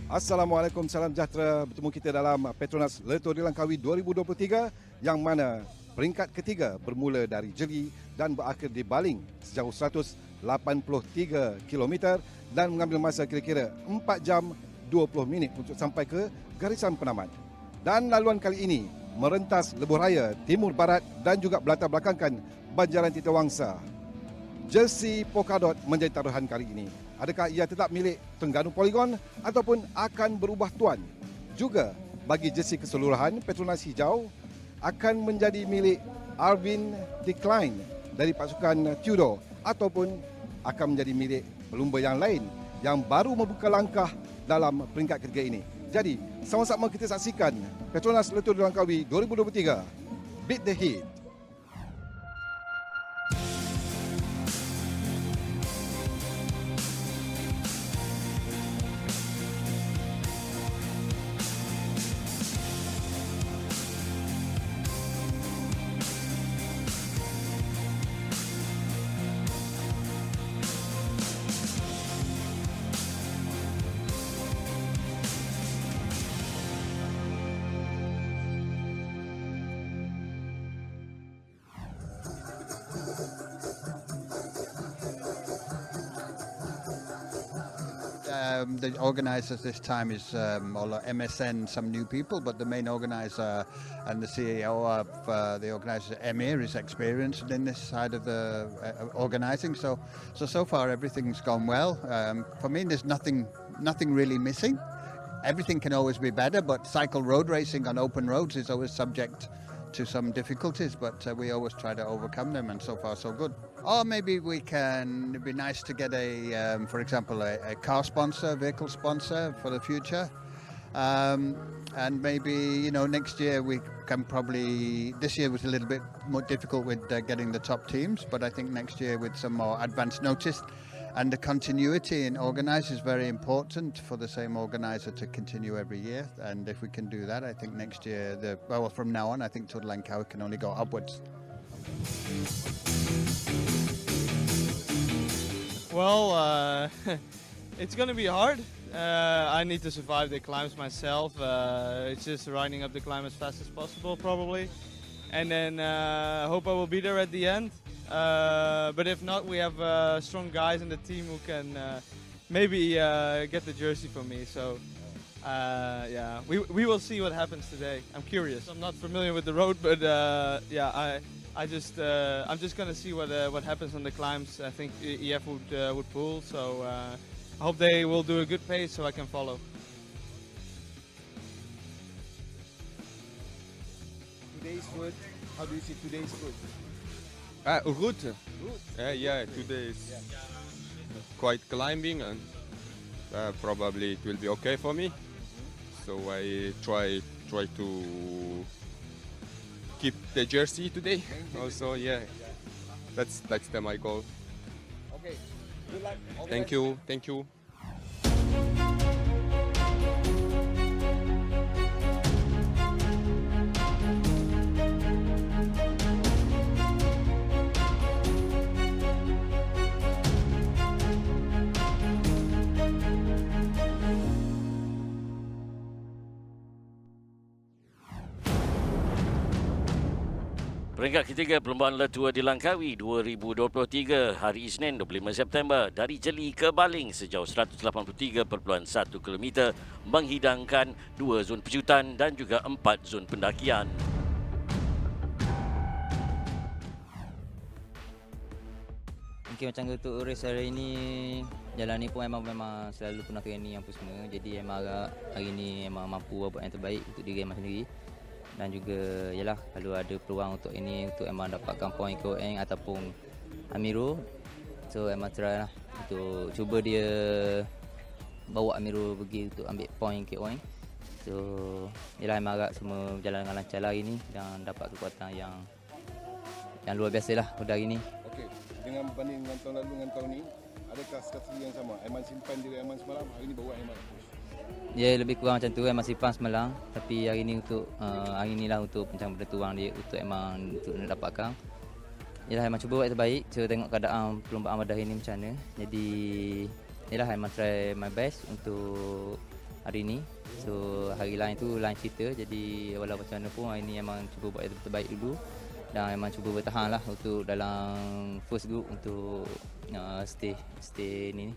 Assalamualaikum, salam sejahtera. Bertemu kita dalam Petronas Le Tour di Langkawi 2023 yang mana peringkat ketiga bermula dari Jeli dan berakhir di Baling sejauh 183 km dan mengambil masa kira-kira 4 jam 20 minit untuk sampai ke garisan penamat. Dan laluan kali ini merentas lebuh raya, timur barat dan juga berlatar belakangkan Banjaran Titawangsa. Jersey Polkadot menjadi taruhan kali ini. Adakah ia tetap milik Terengganu Polygon ataupun akan berubah tuan? Juga bagi jersey keseluruhan, Petronas Hijau akan menjadi milik Arvin Decline dari pasukan Tudor ataupun akan menjadi milik pelumba yang lain yang baru membuka langkah dalam peringkat ketiga ini. Jadi, sama-sama kita saksikan Petronas Le Tour de Langkawi 2023. Beat the Heat. The organisers this time is all MSN, some new people, but the main organiser and the CEO of the organiser, Emir, is experienced in this side of the organising. So far everything's gone well. For me, there's nothing really missing. Everything can always be better, but cycle road racing on open roads is always subject to some difficulties, but we always try to overcome them, and so far so good. Or maybe we can, it'd be nice to get for example, a car sponsor, vehicle sponsor for the future. And maybe, next year we can probably, this year was a little bit more difficult with getting the top teams, but I think next year with some more advance notice and the continuity in organise is very important for the same organiser to continue every year. And if we can do that, I think next year, from now on, I think Tour de Langkawi can only go upwards. Well, it's going to be hard. I need to survive the climbs myself. It's just riding up the climb as fast as possible, probably. And then I hope I will be there at the end. But if not, we have strong guys in the team who can maybe get the jersey for me. So, yeah, we will see what happens today. I'm curious. I'm not familiar with the road, but yeah, I'm just gonna see what happens on the climbs. I think EF would pull, so I hope they will do a good pace so I can follow. Today's food, how do you see today's food? Route. Yeah, today is quite climbing and probably it will be okay for me. So I try to keep the jersey today. Also, yeah, that's my goal. Okay, good luck. Thank you. Peringkat ketiga perlombaan Le Tour di Langkawi 2023 hari Isnin 25 September dari Jeli ke Baling sejauh 183.1 km menghidangkan 2 zon pejutan dan juga 4 zon pendakian. Okay, macam untuk race hari ini, jalan ni pun memang selalu pernah training apa semua. Jadi memang hari ni memang mampu buat yang terbaik untuk diri memang sendiri. Dan juga yalah kalau ada peluang untuk ini untuk emang dapatkan poin KON ataupun Amiro, so emang try lah untuk cuba dia bawa Amiro pergi untuk ambil poin KON. So yalah emang agak semua berjalan dengan lancar lah hari ni dan dapat kekuatan yang luar biasa lah pada hari ni. Okey, dengan berbanding dengan tahun lalu dengan tahun ni, adakah strategi yang sama? Aiman simpan diri Aiman semalam, hari ni bawa Aiman terus. Ya, lebih kurang macam tu kan, masih simpan semalam, tapi hari ni untuk hari ni lah untuk pencang penentuan dia untuk emang untuk nak dapatkan. Yalah emang cuba buat yang terbaik, cuba tengok keadaan perlombaan pada hari ni macam mana. Jadi yalah emang try my best untuk hari ni. So hari lain tu lain cerita. Jadi walau macam mana pun hari ni memang cuba buat yang terbaik dulu dan memang cuba bertahan lah untuk dalam first group untuk stay ni.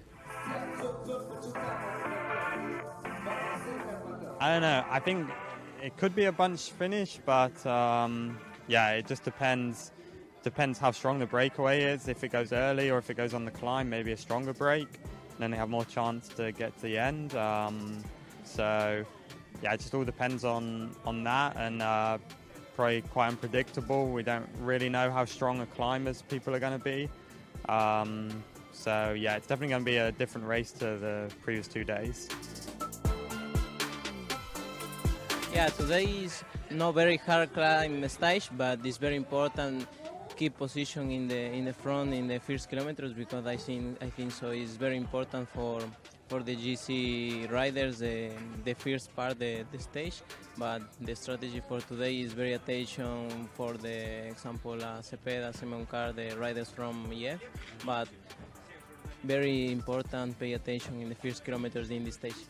I don't know. I think it could be a bunch finish, but yeah, it just depends. Depends how strong the breakaway is. If it goes early or if it goes on the climb, maybe a stronger break. Then they have more chance to get to the end. So yeah, it just all depends on that, and probably quite unpredictable. We don't really know how strong a climbers people are going to be. So yeah, it's definitely going to be a different race to the previous 2 days. Yeah, today is not very hard climb stage, but it's very important keep position in the front in the first kilometers, because I think so it's very important for the GC riders the first part the stage. But the strategy for today is very attention for the example Cepeda, Semoncar, the riders from EF, but very important pay attention in the first kilometers in this stage.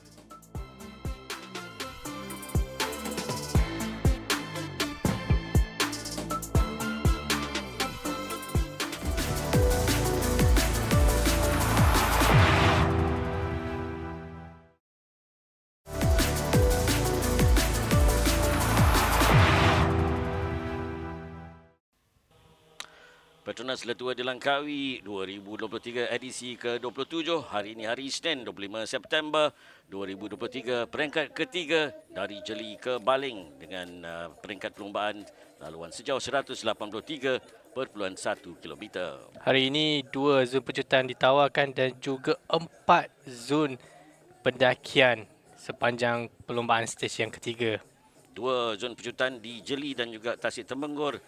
Petronas Letua di Langkawi 2023 edisi ke-27. Hari ini hari Isnin 25 September 2023. Peringkat ketiga dari Jeli ke Baling dengan peringkat perlumbaan laluan sejauh 183.1 km. Hari ini 2 zon pecutan ditawarkan dan juga 4 zon pendakian sepanjang perlumbaan stage yang ketiga. 2 zon pecutan di Jeli dan juga Tasik Temenggur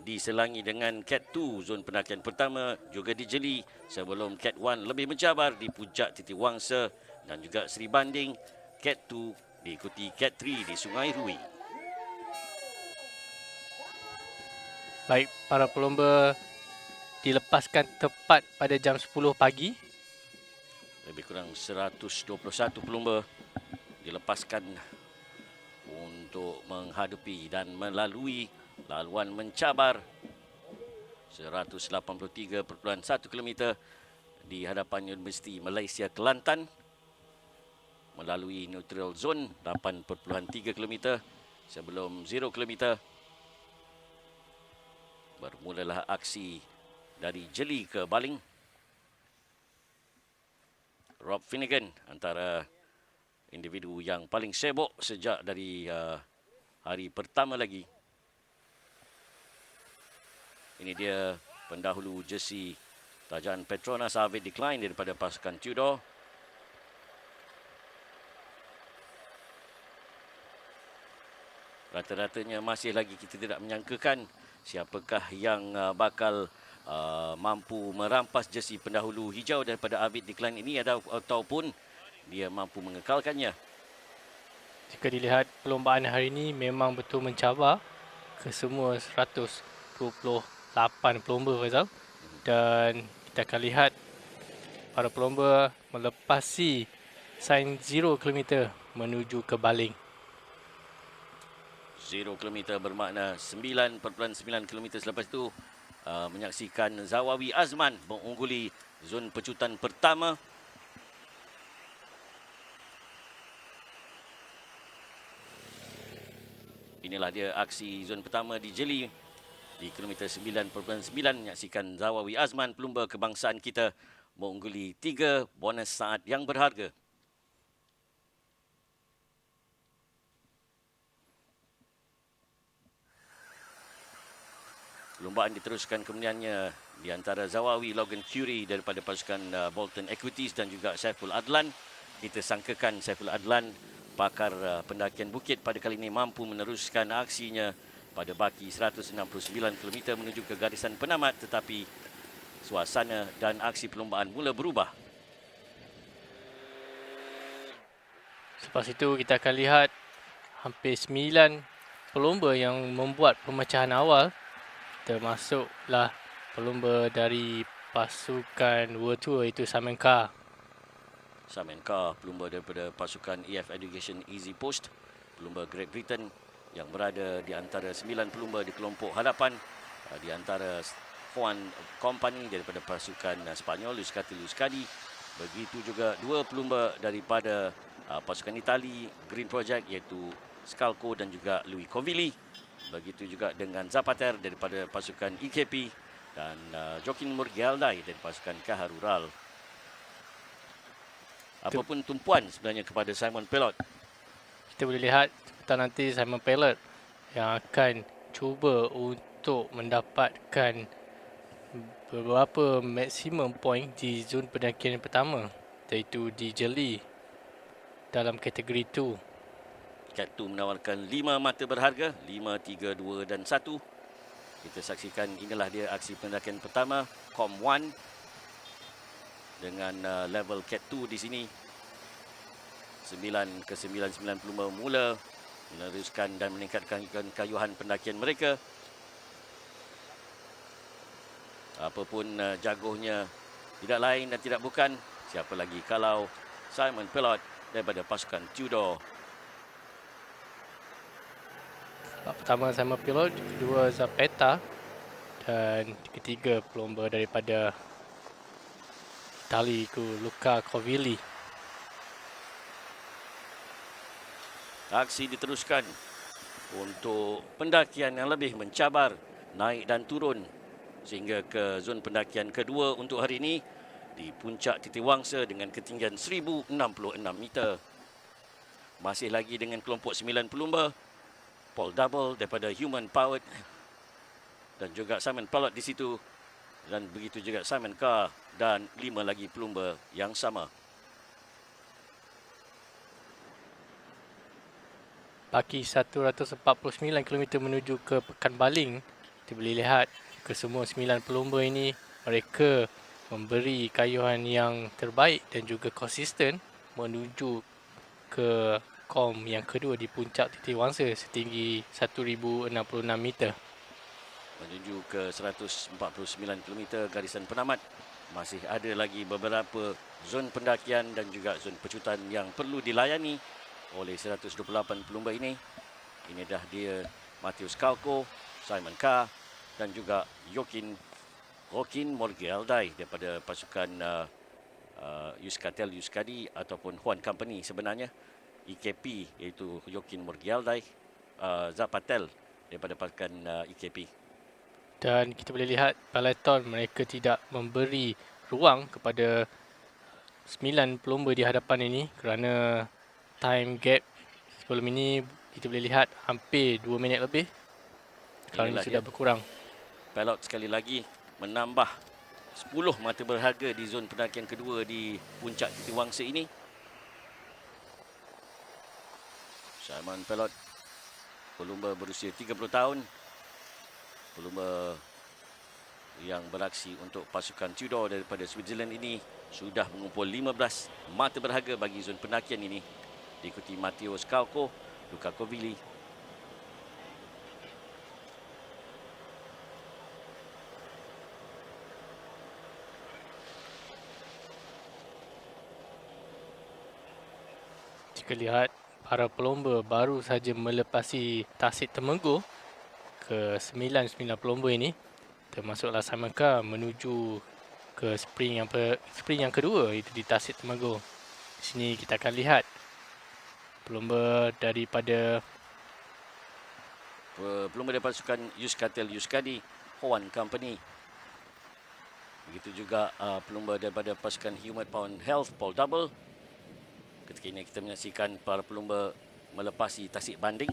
diselangi dengan Cat 2 zon pendakian pertama juga di Jeli, sebelum Cat 1 lebih mencabar di Puncak Titi Wangsa dan juga Seri Banding. Cat 2 diikuti Cat 3 di Sungai Rui. Baik, para pelumba dilepaskan tepat pada jam 10 pagi. Lebih kurang 121 pelumba dilepaskan untuk menghadapi dan melalui laluan mencabar 183.1 km di hadapan Universiti Malaysia Kelantan melalui neutral zone 8.3 km sebelum 0 km. Bermulalah aksi dari Jeli ke Baling. Rob Finnegan antara individu yang paling sibuk sejak dari hari pertama lagi. Ini dia pendahulu jersey tajaan Petronas, Avid Decline daripada pasukan Tudor. Rata-ratanya masih lagi kita tidak menyangkakan siapakah yang bakal mampu merampas jersey pendahulu hijau daripada Avid Decline ini ataupun dia mampu mengekalkannya. Jika dilihat perlumbaan hari ini memang betul mencabar ke semua 128 pelumba, Faizal. Dan kita akan lihat para pelumba melepasi sain 0 km menuju ke Baling. 0 km bermakna 9.9 km selepas itu menyaksikan Zawawi Azman mengungguli zon pecutan pertama. Inilah dia aksi zon pertama di Jeli di kilometer 9.9. Menyaksikan Zawawi Azman, pelumba kebangsaan kita, mengungguli 3 bonus saat yang berharga. Perlumbaan diteruskan kemudiannya di antara Zawawi Logan Curie daripada pasukan Bolton Equities dan juga Saiful Adlan. Kita sangkakan Saiful Adlan, pakar pendakian bukit, pada kali ini mampu meneruskan aksinya pada baki 169 km menuju ke garisan penamat, tetapi suasana dan aksi perlumbaan mula berubah. Selepas itu kita akan lihat hampir 9 pelumba yang membuat pemecahan awal, termasuklah pelumba dari pasukan World Tour iaitu Simon Carr. Simon Carr, pelumba daripada pasukan EF Education Easy Post, pelumba Great Britain yang berada di antara 9 pelumba di kelompok hadapan, di antara Juan Company daripada pasukan Spanyol, Euskadi Euskadi. Begitu juga 2 pelumba daripada pasukan Itali Green Project iaitu Scalco dan juga Louis Covilli. Begitu juga dengan Zapater daripada pasukan EKP dan Joaquin Murgialdai dari pasukan Kahar Rural. Apapun tumpuan sebenarnya kepada Simon Pellot? Kita boleh lihat petang nanti Simon Pellot yang akan cuba untuk mendapatkan beberapa maksimum point di zon pendakian yang pertama, iaitu di Jeli dalam kategori 2. Cat 2 menawarkan 5 mata berharga, 5, 3, 2 dan 1. Kita saksikan inilah dia aksi pendakian pertama, Com 1 dengan level Cat 2 di sini. 9 ke 9 pelumba mula meneruskan dan meningkatkan kayuhan pendakian mereka. Apapun jagohnya, tidak lain dan tidak bukan siapa lagi kalau Simon Pellot daripada pasukan Tudor. Pertama Simon Pellot, kedua Zapata dan ketiga pelumba daripada Itali Luca Covilli. Aksi diteruskan untuk pendakian yang lebih mencabar, naik dan turun sehingga ke zon pendakian kedua untuk hari ini di puncak Titiwangsa dengan ketinggian 1066 meter. Masih lagi dengan kelompok 9 pelumba, Paul Double daripada Human Powered dan juga Simon Pellot di situ, dan begitu juga Simon Carr dan 5 lagi pelumba yang sama. Baki 149 km menuju ke Pekan Baling, kita boleh lihat kesemua 9 pelumba ini mereka memberi kayuhan yang terbaik dan juga konsisten menuju ke kom yang kedua di puncak Titiwangsa setinggi 1066 meter. Menuju ke 149 km garisan penamat. Masih ada lagi beberapa zon pendakian dan juga zon pecutan yang perlu dilayani oleh 128 pelumba ini. Ini dah dia Matheus Scalco, Simon Carr dan juga Joaquin Murgialdai daripada pasukan Euskaltel Euskadi ataupun Juan Company sebenarnya. EKP iaitu Joaquin Murgialdai, Zapatel daripada pasukan EKP. Dan kita boleh lihat peloton mereka tidak memberi ruang kepada 9 pelumba di hadapan ini kerana time gap sebelum ini kita boleh lihat hampir 2 minit lebih. Sekarang ini sudah berkurang. Pellot sekali lagi menambah 10 mata berharga di zon pendakian kedua di puncak Titiwangsa ini. Simon Pellot, pelumba berusia 30 tahun. Pelumba yang beraksi untuk pasukan Tudor daripada Switzerland ini sudah mengumpul 15 mata berharga bagi zon pendakian ini. Diikuti Matheus Scalco, Luca Covilli, jika lihat para pelumba baru saja melepasi Tasik Temenggur ke 9 pelumba ini, termasuklah Simon Carr menuju ke sprint yang kedua itu di Tasik Temenggur. Di sini kita akan lihat pelumba daripada pasukan Euskaltel Euskadi, Juan Company. Begitu juga pelumba daripada pasukan Human Pound Health, Paul Double. Ketika ini kita menyaksikan para pelumba melepasi Tasik Banding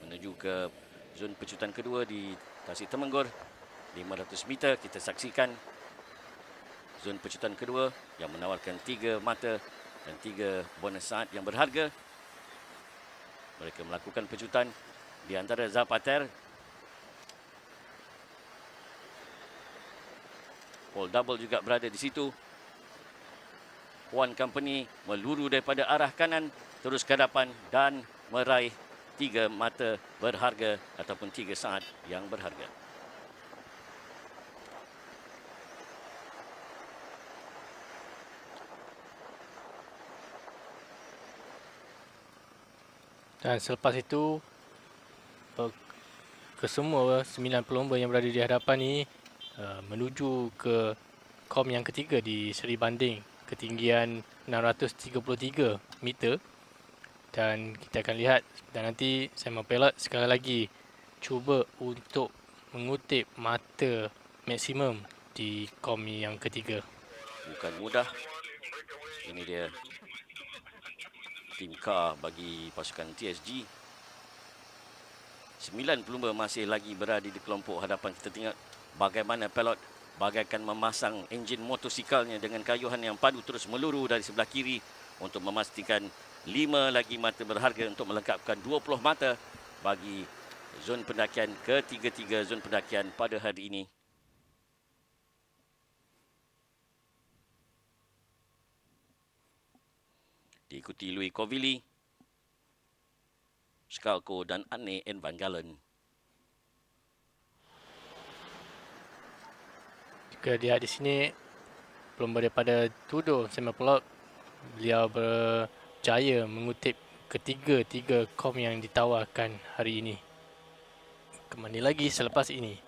menuju ke zon pecutan kedua di Tasik Temenggur. 500 meter kita saksikan zon pecutan kedua yang menawarkan 3 mata dan 3 bonus saat yang berharga. Mereka melakukan pecutan di antara Zapater, Paul Double juga berada di situ. Juan Company meluru daripada arah kanan terus ke hadapan dan meraih 3 mata berharga ataupun 3 saat yang berharga. Dan selepas itu kesemua 9 pelomba yang berada di hadapan ni menuju ke kom yang ketiga di seri banding ketinggian 633 meter. Dan kita akan lihat dan nanti Simon Pellot sekali lagi cuba untuk mengutip mata maksimum di kom yang ketiga. Bukan mudah. Ini dia tim car bagi pasukan TSG. 9 pelumba masih lagi berada di kelompok hadapan. Kita tengok bagaimana Pellot bagaikan memasang enjin motosikalnya dengan kayuhan yang padu terus meluru dari sebelah kiri untuk memastikan 5 lagi mata berharga untuk melengkapkan 20 mata bagi zon pendakian ketiga-tiga zon pendakian pada hari ini. Diikuti Louis Covilli, Skalko dan Anne N. Van Galen. Jika lihat di sini, pelumba daripada Tudor, Simon Pellot, beliau berjaya mengutip ketiga-tiga kom yang ditawarkan hari ini. Kembali lagi selepas ini.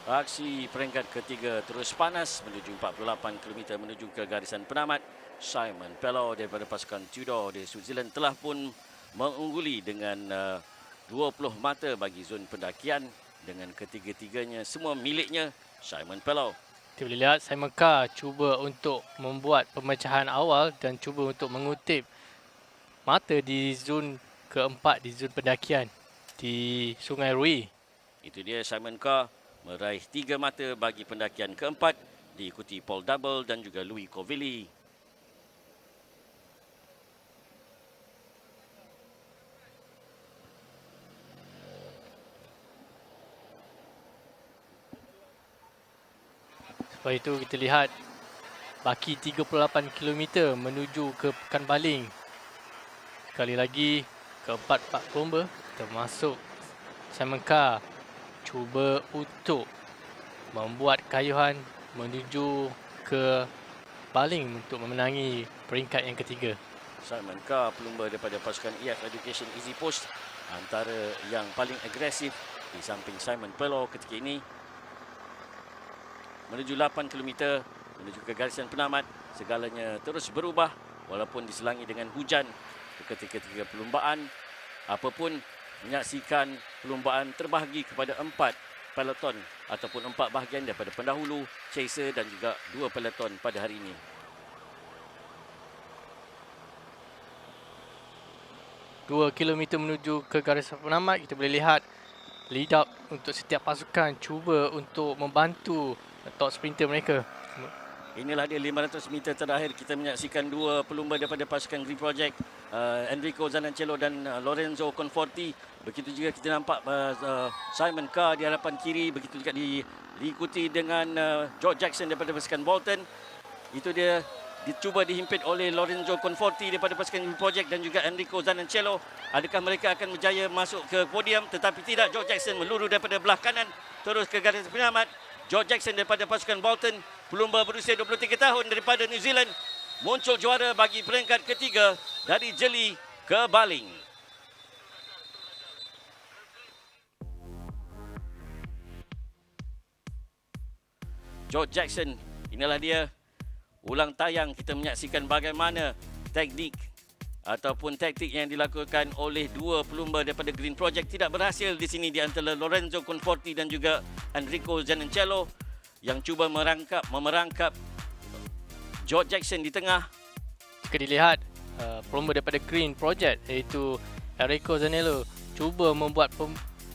Aksi peringkat ketiga terus panas menuju 48 km menuju ke garisan penamat. Simon Pellot daripada pasukan Tudor di Switzerland telah pun mengungguli dengan 20 mata bagi zon pendakian dengan ketiga-tiganya semua miliknya Simon Pellot. Kita boleh lihat Simon Carr cuba untuk membuat pemecahan awal dan cuba untuk mengutip mata di zon keempat di zon pendakian di Sungai Rui. Itu dia Simon Carr meraih 3 mata bagi pendakian keempat, diikuti Paul Double dan juga Louis Covilli. Lepas itu kita lihat baki 38 km menuju ke Pekan Baling. Sekali lagi keempat-empat pelumba termasuk Simon Carr cuba untuk membuat kayuhan menuju ke baling untuk memenangi peringkat yang ketiga. Simon Carr, pelumba daripada pasukan EF Education Easy Post, antara yang paling agresif di samping Simon Pellot ketika ini. Menuju 8 km, menuju ke garisan penamat, segalanya terus berubah walaupun diselangi dengan hujan ketika-tiga perlumbaan. Apapun, menyaksikan perlumbaan terbahagi kepada 4 peloton ataupun 4 bahagian daripada pendahulu, chaser dan juga 2 peloton pada hari ini. Dua kilometer menuju ke garisan penamat, kita boleh lihat lead up untuk setiap pasukan cuba untuk membantu top sprinter mereka. Inilah dia 500 meter terakhir, kita menyaksikan 2 pelumba daripada pasukan Green Project, Enrico Zanancello dan Lorenzo Conforti. Begitu juga kita nampak Simon Carr di hadapan kiri, begitu juga diikuti dengan George Jackson daripada pasukan Bolton. Itu dia dicuba dihimpit oleh Lorenzo Conforti daripada pasukan Green Project dan juga Enrico Zanancello. Adakah mereka akan berjaya masuk ke podium? Tetapi tidak, George Jackson meluru daripada belah kanan terus ke garis penyelamat. George Jackson daripada pasukan Bolton, pelumba berusia 23 tahun daripada New Zealand, muncul juara bagi peringkat ketiga dari jeli ke baling. George Jackson, inilah dia. Ulang tayang kita menyaksikan bagaimana teknik ataupun taktik yang dilakukan oleh 2 pelumba daripada Green Project tidak berhasil di sini di antara Lorenzo Conforti dan juga Enrico Zanancello yang cuba memerangkap George Jackson di tengah. Jika dilihat pelumba daripada Green Project iaitu Enrico Zanancello cuba membuat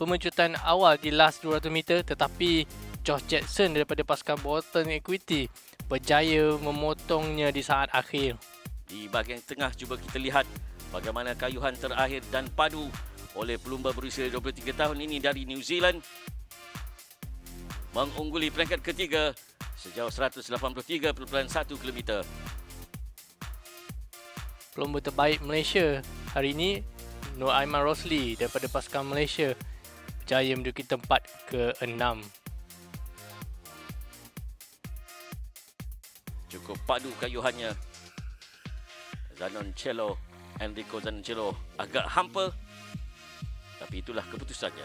pemecutan awal di last 200 meter, tetapi George Jackson daripada pasukan Bolton Equity berjaya memotongnya di saat akhir. Di bahagian tengah cuba kita lihat bagaimana kayuhan terakhir dan padu oleh pelumba berusia 23 tahun ini dari New Zealand, mengungguli peringkat ketiga sejauh 183.1 km. Pelumba terbaik Malaysia hari ini Nur Aiman Rosli daripada pasukan Malaysia berjaya menduduki tempat ke-6. Cukup padu kayuhannya. Zanoncello, Enrico Zanoncello agak hampa, tapi itulah keputusannya.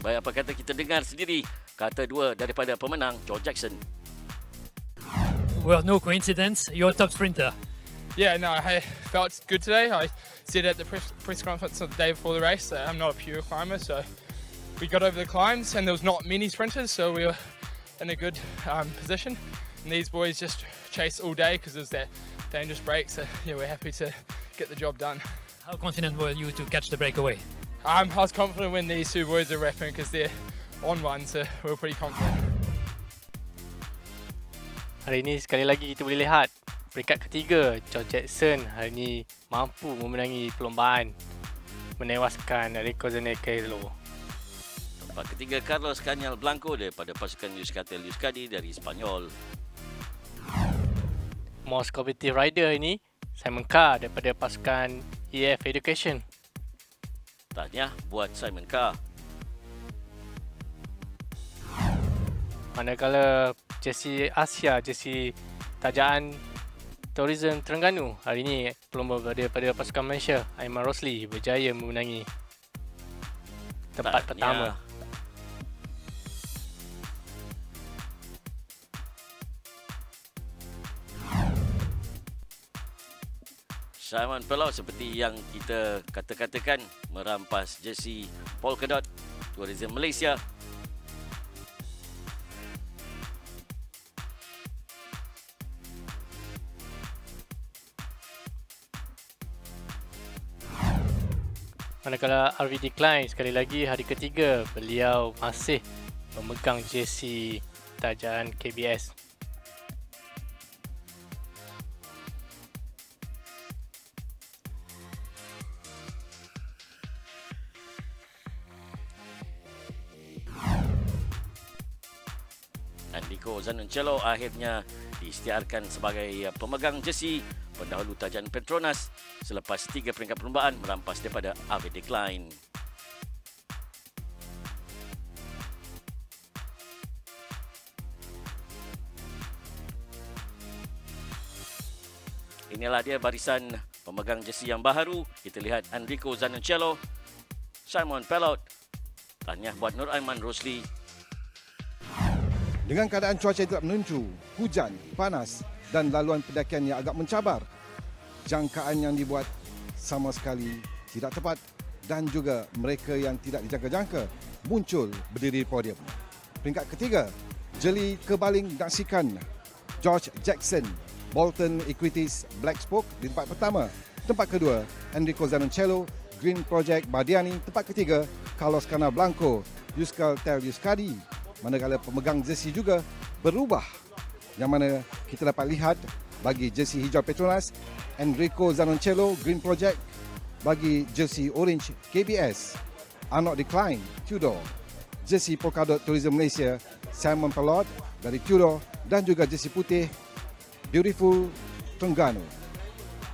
Baik, apa kata kita dengar sendiri kata dua daripada pemenang, George Jackson. Well, no coincidence. You're a top sprinter. Yeah, no, I felt good today. I said at the press conference the day before the race that I'm not a pure climber, so we got over the climbs and there was not many sprinters, so we were in a good position. And these boys just chased all day because there's that dangerous break, so yeah, we're happy to get the job done. How confident were you to catch the breakaway? I was confident when these two boys are rapping because they're on one, so we're pretty confident. Hari ini sekali lagi kita boleh lihat peringkat ketiga George Jackson hari ini mampu memenangi perlombaan menewaskan Enrico Zanoncello. Tempat ketiga Carlos Canyal Blanco daripada pasukan Euskaltel Euskadi dari Spanyol. Most competitive rider ini Simon Carr daripada pasukan EF Education. Tahniah buat Simon Carr. Manakala jersey Asia, jersey tajaan Tourism Terengganu, hari ini pelumba daripada pasukan Malaysia Aiman Rosli berjaya memenangi tempat pertama. Simon Pelot seperti yang kita katakan merampas jersey Polka Dot Tourism Malaysia. Manakala RV Decline sekali lagi hari ketiga beliau masih memegang jersey tajaan KBS. Enrico Zanoncello akhirnya diisytiharkan sebagai pemegang jersey pendahulu tajaan Petronas selepas 3 peringkat perlombaan merampas daripada RV Decline. Inilah dia barisan pemegang jersey yang baharu. Kita lihat Enrico Zanoncello, Simon Pelot. Tahniah buat Nur Aiman Rosli. Dengan keadaan cuaca yang tidak menentu, hujan, panas dan laluan pendakian yang agak mencabar, jangkaan yang dibuat sama sekali tidak tepat dan juga mereka yang tidak dijangka-jangka muncul berdiri di podium. Peringkat ketiga, jeli kebaling menyaksikan George Jackson, Bolton Equities Black Spoke di tempat pertama. Tempat kedua, Enrico Zanoncello, Green Project Bardiani. Tempat ketiga, Carlos Canyal Blanco, Euskaltel Euskadi. Manakala pemegang jersey juga berubah, yang mana kita dapat lihat bagi jersey hijau Petronas, Enrico Zanoncello, Green Project. Bagi jersey orange KBS, RV Decline, Tudor. Jersey Polka Dot Tourism Malaysia, Simon Pelot dari Tudor. Dan juga jersey putih Beautiful Terengganu,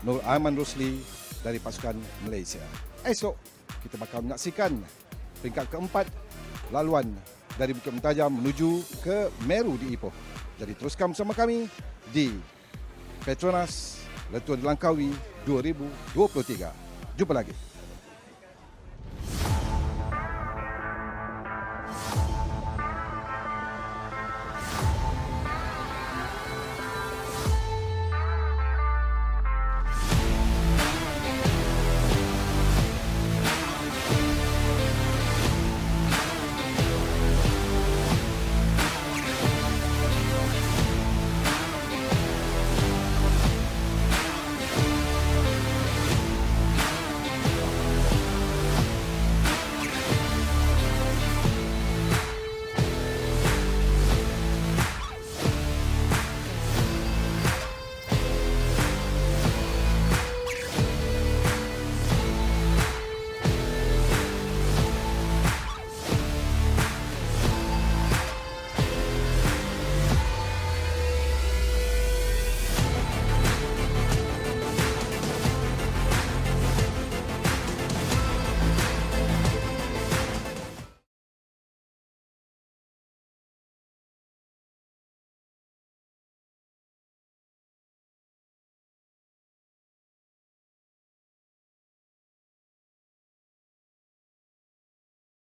Nur Aiman Rosli dari pasukan Malaysia. Esok kita bakal menyaksikan peringkat keempat laluan dari Bukit Mentajam menuju ke Meru di Ipoh. Jadi teruskan bersama kami di Petronas Le Tour de Langkawi 2023. Jumpa lagi.